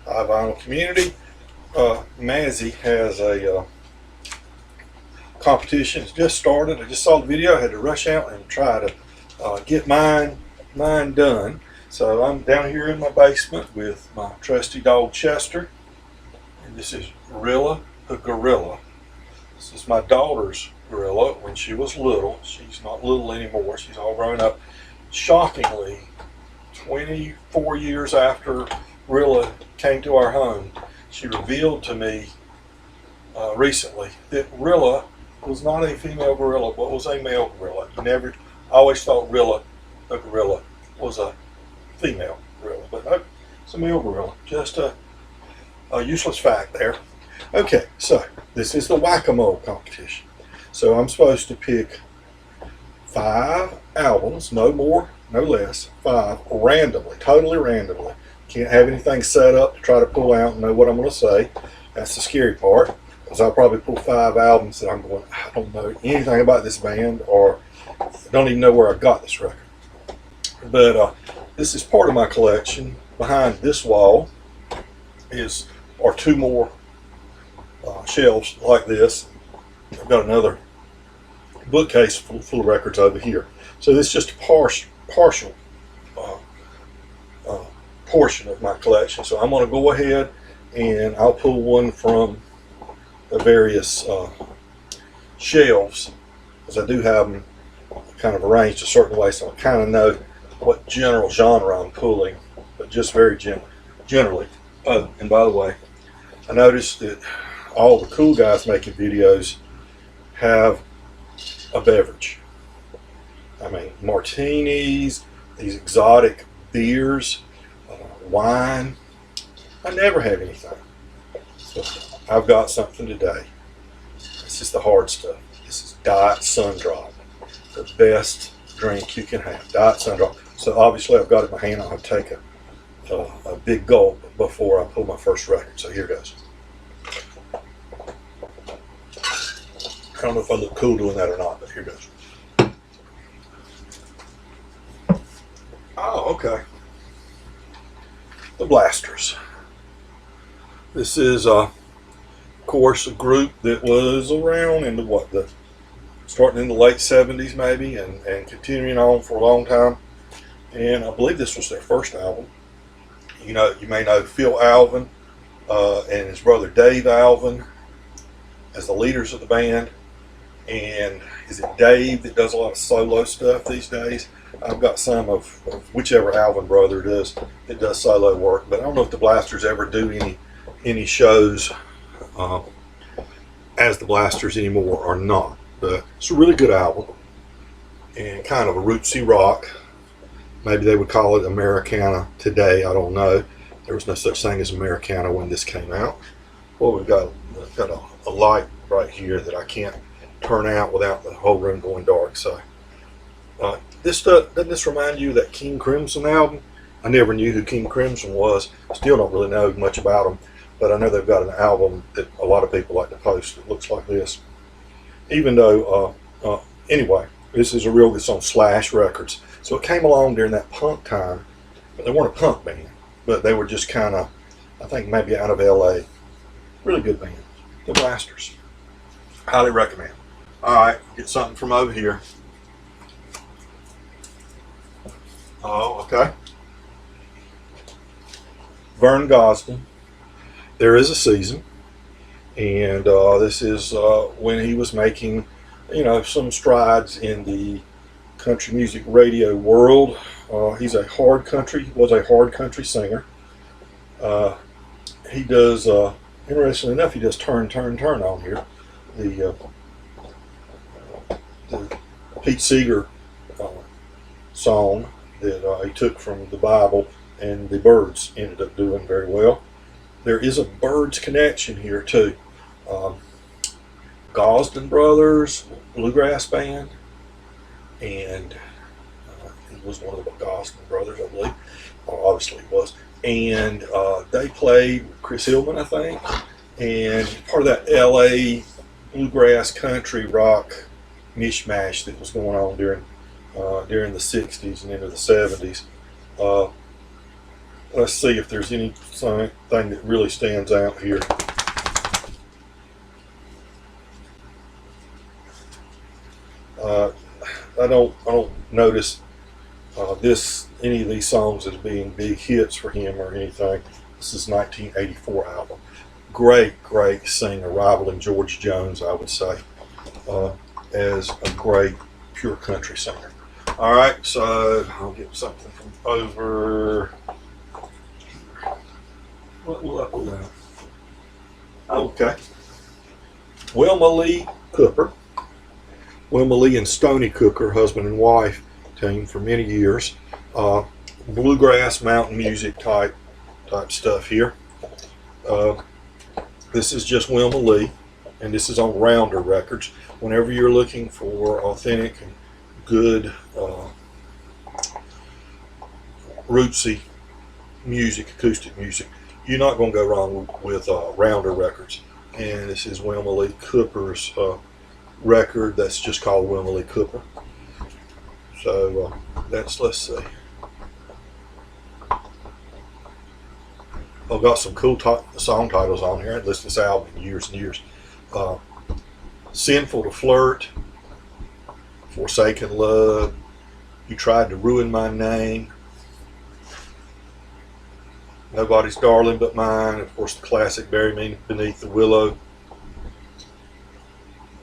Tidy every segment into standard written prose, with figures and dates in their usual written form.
vinyl community. Mazzy has a competition. It's just started. I just saw the video. I had to rush out and try to get mine done. So I'm down here in my basement with my trusty dog Chester, and this is Rilla the gorilla. This is my daughter's gorilla when she was little. She's not little anymore. She's all grown up. Shockingly, 24 years after Rilla came to our home, she revealed to me recently that Rilla was not a female gorilla, but was a male gorilla. I always thought Rilla the gorilla was a female gorilla, but no, it's a male gorilla. Just a useless fact there. Okay, so this is the whack-a-mole competition. So I'm supposed to pick 5 albums, no more, no less, 5, randomly, totally randomly. Can't have anything set up to try to pull out and know what I'm going to say. That's the scary part, because I'll probably pull 5 albums that I'm going, I don't know anything about this band, or I don't even know where I got this record. But this is part of my collection. Behind this wall are 2 more shelves like this. I've got another bookcase full of records over here. So this is just a partial portion of my collection. So I'm going to go ahead and I'll pull one from the various shelves, because I do have them kind of arranged a certain way, so I kind of know what general genre I'm pulling, but just very generally. Oh, and by the way, I noticed that all the cool guys making videos have a beverage. I mean, martinis, these exotic beers, wine. I never have anything. So I've got something today. This is the hard stuff. This is Diet Sundrop, the best drink you can have. Diet Sundrop. So obviously I've got it in my hand. I'll take a big gulp before I pull my first record. So here goes. I don't know if I look cool doing that or not, but here goes. Oh, okay. The Blasters. This is, of course, a group that was around in starting in the late 70s maybe, and continuing on for a long time. And I believe this was their first album. You may know Phil Alvin and his brother Dave Alvin as the leaders of the band. And is it Dave that does a lot of solo stuff these days? I've got some of whichever Alvin brother it is that does solo work, but I don't know if the Blasters ever do any shows as the Blasters anymore or not. But it's a really good album and kind of a rootsy rock. Maybe they would call it Americana today. I don't know. There was no such thing as Americana when this came out. Well, we've got a light right here that I can't turn out without the whole room going dark. So doesn't this remind you of that King Crimson album? I never knew who King Crimson was. Still don't really know much about them, but I know they've got an album that a lot of people like to post. It looks like this. Even though, anyway, this is a real good song, Slash Records. So it came along during that punk time, but they weren't a punk band, but they were just kind of, I think maybe out of LA. Really good band, the Blasters. Highly recommend. All right, get something from over here. Oh, okay. Vern Gosselin. There is a Season, and this is when he was making, some strides in the country music radio world. He was a hard country singer. He does, interestingly enough, he does Turn, Turn, Turn on here. The Pete Seeger song that he took from the Bible, and the Byrds ended up doing very well. There is a Byrds connection here too. Gosselin Brothers, bluegrass band, and he was one of the Gosselin Brothers, I believe. Obviously he was. And they played Chris Hillman, I think, and part of that LA bluegrass country rock mishmash that was going on during the 60s and into the 70s. let's see if there's anything that really stands out here. I don't notice any of these songs as being big hits for him or anything. This is 1984 album. Great singer, rivaling George Jones, I would say, as a great pure country singer. All right, so I'll get something from over. What will I pull out? Okay. Wilma Lee Cooper. Wilma Lee and Stoney Cooker, husband and wife team for many years. Bluegrass, mountain music type stuff here. This is just Wilma Lee, and this is on Rounder Records. Whenever you're looking for authentic and good rootsy music, acoustic music, you're not going to go wrong with Rounder Records. And this is Wilma Lee Cooper's record that's just called Wilma Lee Cooper. So let's see. I've got some cool song titles on here. I've listened to this album in years and years. Sinful to Flirt, Forsaken Love, You Tried to Ruin My Name, Nobody's Darling But Mine, of course the classic Bury Me Beneath the Willow,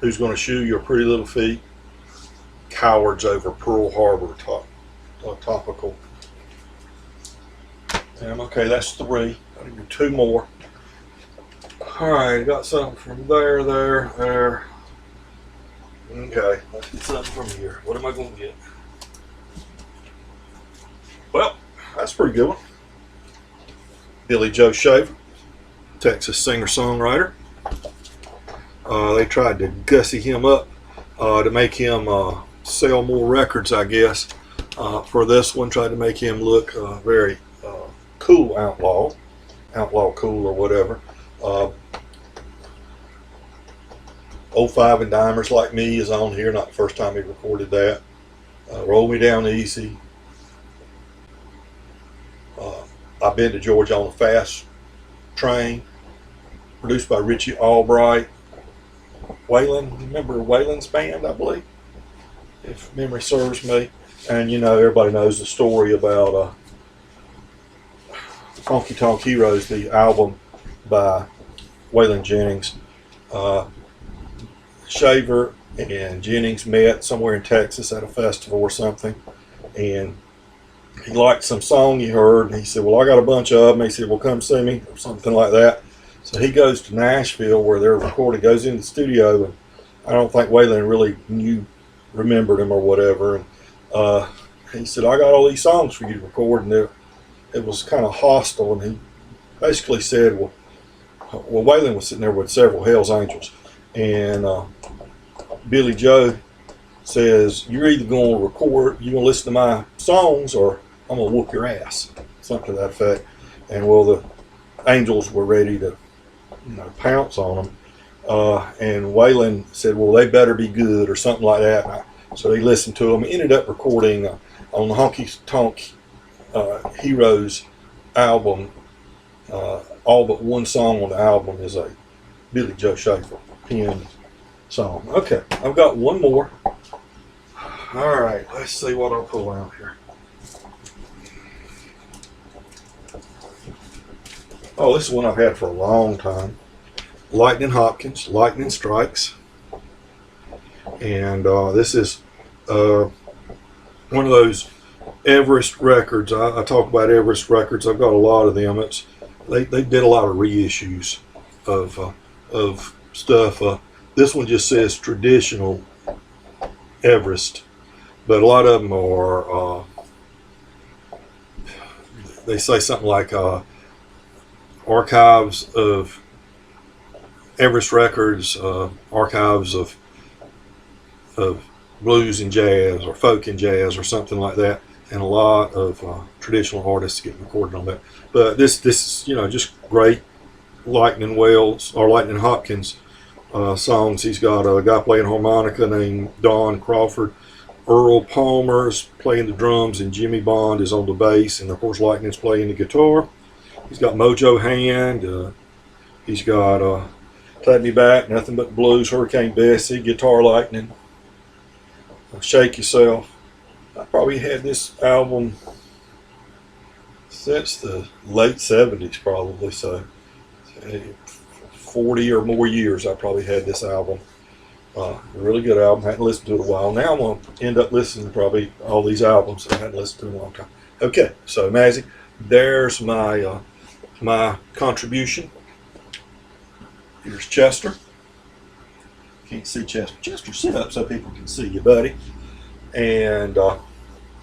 Who's Gonna Shoe Your Pretty Little Feet, Cowards Over Pearl Harbor, topical. And okay, that's 3. I'll do 2 more. Alright, got something from there. Okay, let's get something from here. What am I going to get? Well, that's a pretty good one. Billy Joe Shaver, Texas singer-songwriter. They tried to gussy him up to make him sell more records, I guess. For this one, tried to make him look very cool outlaw cool or whatever. Old Five and Dimers Like Me is on here, not the first time he recorded that. Roll Me Down Easy. I've Been to Georgia on a Fast Train, produced by Richie Albright. Waylon, remember Waylon's band, I believe, if memory serves me. And you know, everybody knows the story about Honky Tonk Heroes, the album by Waylon Jennings. Shaver and Jennings met somewhere in Texas at a festival or something, and he liked some song he heard, and he said, well, I got a bunch of them. He said, well, come see me, or something like that. So he goes to Nashville where they're recording, goes in the studio, and I don't think Waylon really remembered him or whatever. And he said, I got all these songs for you to record, and it was kind of hostile. And he basically said, well, Waylon was sitting there with several Hell's Angels, and Billy Joe says, you're either going to record, you're going to listen to my songs, or I'm going to whoop your ass, something to that effect. And well, the Angels were ready to pounce on them, and Waylon said, well, they better be good, or something like that. So he listened to them. He ended up recording on the Honky Tonk Heroes album. All but one song on the album is a Billy Joe Shaver penned song. Okay, I've got one more. All right, let's see what I'll pull out here. Oh, this is one I've had for a long time. Lightning Hopkins, Lightning Strikes. And this is one of those Everest records. I talk about Everest records. I've got a lot of them. They did a lot of reissues of stuff. This one just says traditional Everest, but a lot of them are they say something like archives of Everest records, archives of blues and jazz, or folk and jazz, or something like that, and a lot of traditional artists get recorded on that. But this is just great Lightning Hopkins songs. He's got a guy playing harmonica named Don Crawford, Earl Palmer's playing the drums, and Jimmy Bond is on the bass, and of course Lightning's playing the guitar. He's got Mojo Hand. He's got Take Me Back, Nothing But the Blues, Hurricane Bessie, Guitar Lightning, Shake Yourself. I probably had this album since the late 70s, probably, so 40 or more years I probably had this album. A really good album. I hadn't listened to it in a while. Now I'm going to end up listening to probably all these albums that I hadn't listened to in a long time. Okay, so Mazzy, there's my my contribution. Here's Chester. Can't see Chester. Chester, sit up so people can see you, buddy. And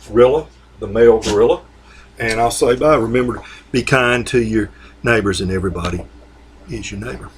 Gorilla, the male gorilla. And I'll say bye. Remember to be kind to your neighbors, and everybody is your neighbor.